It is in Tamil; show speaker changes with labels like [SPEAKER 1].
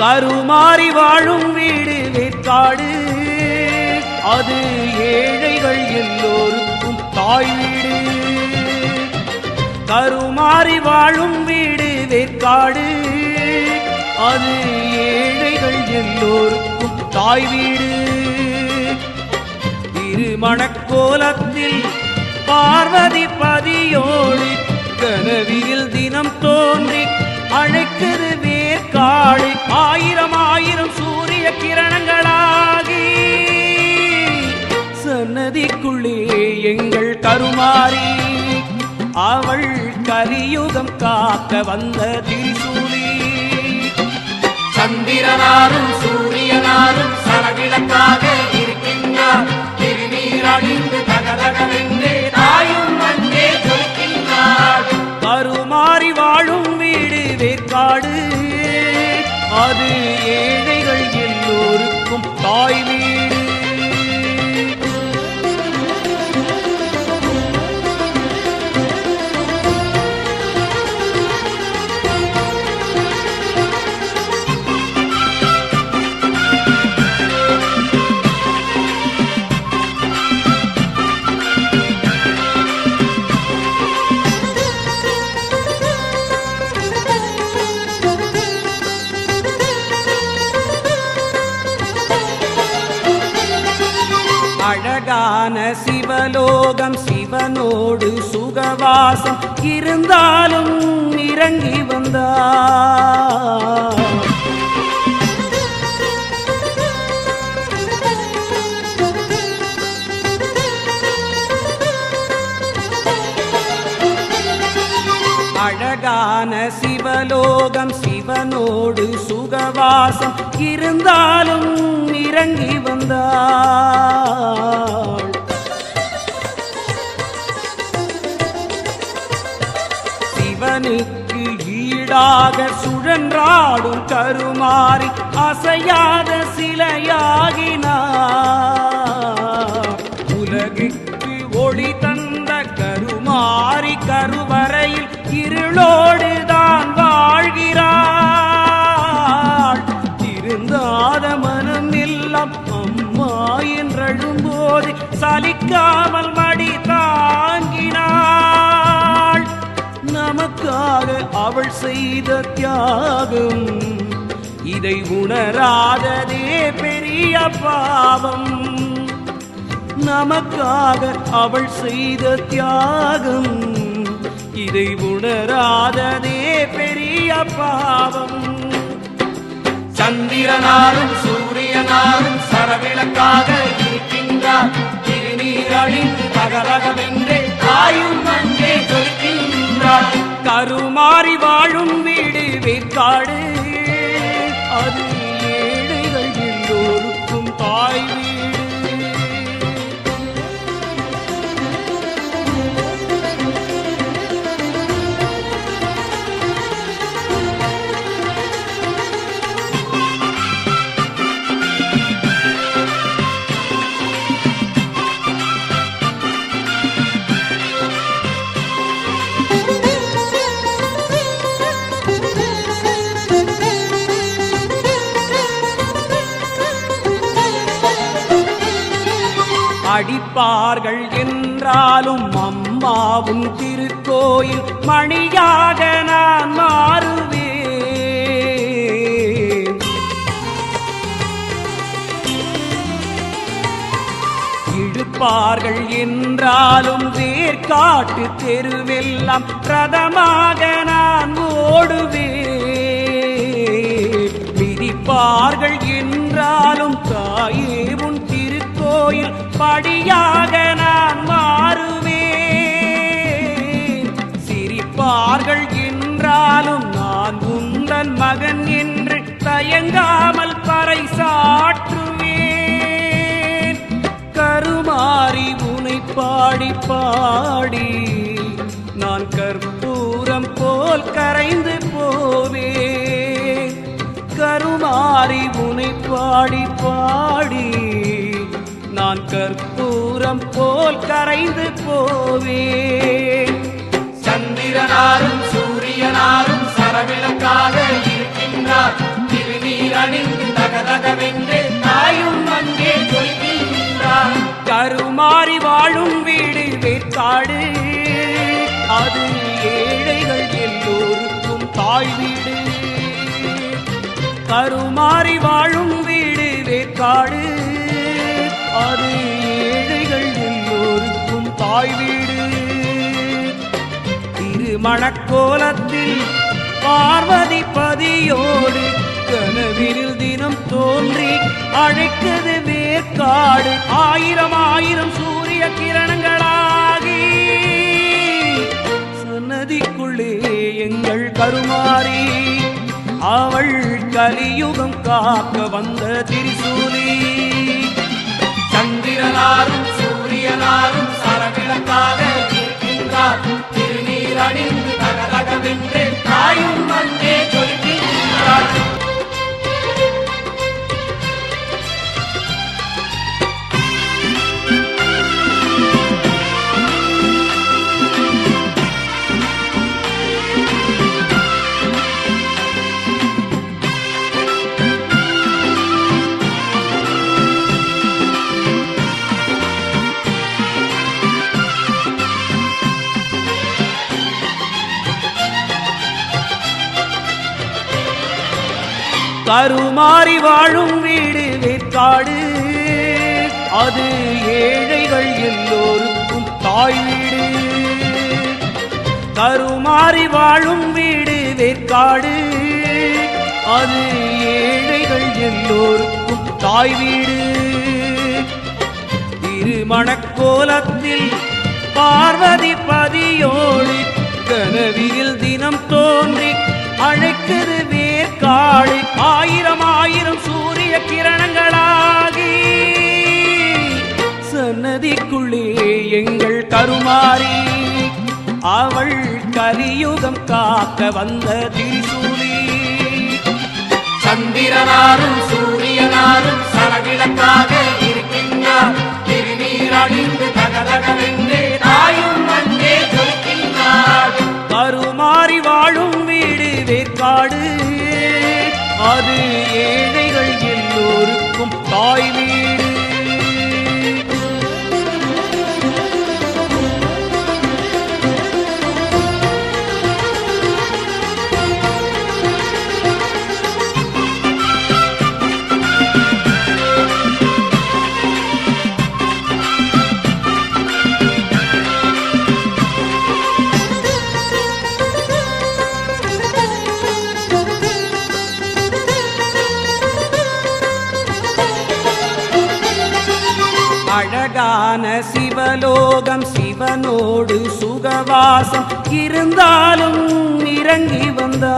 [SPEAKER 1] கருமாறி வாழும் வீடு வேற்காடு, அது ஏழைகள் எல்லோருக்கும் தாய் வீடு. கருமாறி வாழும் வீடு வேற்காடு, அது ஏழைகள் எல்லோருக்கும் தாய் வீடு. திருமணக்கோலத்தில் பார்வதி பதியோடு கனவியில் தினம் தோன்றி அழைக்குது வேற்காடு. ஆயிரம் ஆயிரம் சூரிய கிரணங்களாகி சன்னதிக்குள்ளே எங்கள் கருமாறி, அவள் கலியுகம் காக்க வந்த திரிசூலி.
[SPEAKER 2] சந்திரனாரும் சூரியனாரும் சரவிளக்காக இருக்கின்றார். திருநீர் அணிந்து தகதகவென்று தாயும் அங்கே ஜொலிக்கின்றார்.
[SPEAKER 1] கருமாறி வாழும் வீடு வேற்காடு, அது ஏழைகள் எல்லோருக்கும் தாய் வீடு. அழகான சிவலோகம் சிவனோடு சுகவாசம் இருந்தாலும் இறங்கி வந்தார். அழகான சிவலோகம் சிவனோடு சுகவாசம் இருந்தாலும் இறங்கி வந்தாள். சிவனுக்கு ஈடாக சுழன்றாடும் கருமாறி அசையாத சிலையாகினார். உலகுக்கு ஒளி தந்த கருமாறி கருவறையில் இருளோடுதான் வாழ்கிறாள். திருந்தாத மனம் எல்லாம் அம்மா என்றழும்போது சலிக்காமல் மடி தாங்கினாள். நமக்காக அவள் செய்த தியாகம், இதை உணராததே பெரிய பாவம். நமக்காக அவள் செய்த தியாகம், இதை உணராததே பெரிய பாவம்.
[SPEAKER 2] சந்திரனாரும் சூரியனாரும் சரவிளக்காக இருக்கின்றார். திருநீர் அணிந்து தகதகவென்று தாயும் அங்கே ஜொலிக்கின்றார்.
[SPEAKER 1] கருமாறி வாழும் வீடு வேற்காடு, அது ஏழைகள் எல்லோருக்கும் தாய் வீடு. அடிப்பார்கள் என்றாலும் அம்மாவும் திருக்கோயில் மணியாக நான் மாறுவேன். இழுப்பார்கள் என்றாலும் வேர்க்காட்டு தெருவெல்லாம் ரதமாக நான் ஓடுவேன். மிதிப்பார்கள் என்றாலும் தாயே உன் கோயில் படியாக நான் மாறுவேன். சிரிப்பார்கள் என்றாலும் நான் உந்தன் மகன் என்று தயங்காமல் பறைசாற்றுவேன். கருமாறி உனை பாடி பாடி நான் கற்பூரம் போல் கரைந்து போவேன். கருமாறி உனை பாடி பாடி நான் கற்பூரம் போல் கரைந்து போவேன்.
[SPEAKER 2] சந்திரனாரும் சூரியனாரும் சரவிளக்காக இருக்கின்றார். திருநீர் தகதகவென்று தாயும் அங்கே ஜொலிக்கின்றாள்.
[SPEAKER 1] கருமாறி வாழும் வீடு வேற்காடு, அது ஏழைகள் எல்லோருக்கும் தாய் வீடு. கருமாறி வாழும் வீடு வேற்காடு, அது ஏழைகள் எல்லோருக்கும் தாய் வீடு. திருமணக்கோலத்தில் பார்வதி பதியோடு கனவினில் தினம் தோன்றி அழைக்குது வேற்காடு. ஆயிரம் ஆயிரம் சூரிய கிரணங்களாகி சன்னதிக்குள்ளே எங்கள் கருமாறி, அவள் கலியுகம் காக்க வந்த திரிசூலி.
[SPEAKER 2] சந்திரனாரும் சூரியனாரும் சரவிளக்காக இருக்கின்றார். திருநீர் அணிந்து தகதகவென்று தாயும் அங்கே ஜொலிக்கின்றாள்.
[SPEAKER 1] கருமாறி வாழும் வீடு வேற்காடு, அது ஏழைகள் எல்லோருக்கும் தாய் வீடு. கருமாறி வாழும் வீடு வேற்காடு, அது ஏழைகள் எல்லோருக்கும் தாய் வீடு. திருமணக்கோலத்தில் பார்வதி பதியோடு கனவியில் தினம் தோன்றி அழைக்குது வேற்காடு. ஆயிரம் ஆயிரம் சூரிய கிரணங்களாகி சன்னதிக்குள்ளே எங்கள் கருமாறி, அவள் கலியுகம் காக்க வந்த திரிசூலி.
[SPEAKER 2] சந்திரனாரும் சூரியனாரும் சரவிளக்காக இருக்கின்றார். திருநீர் அணிந்து தகதகவென்று தாயும் அங்கே ஜொலிக்கின்றாள்.
[SPEAKER 1] கருமாறி வாழும் வீடு வேற்காடு, அது ஏழைகள் எல்லோருக்கும் தாய் வீடு. அழகான சிவலோகம், சிவனோடு சுகவாசம் இருந்தாலும் இறங்கி வந்தாள்.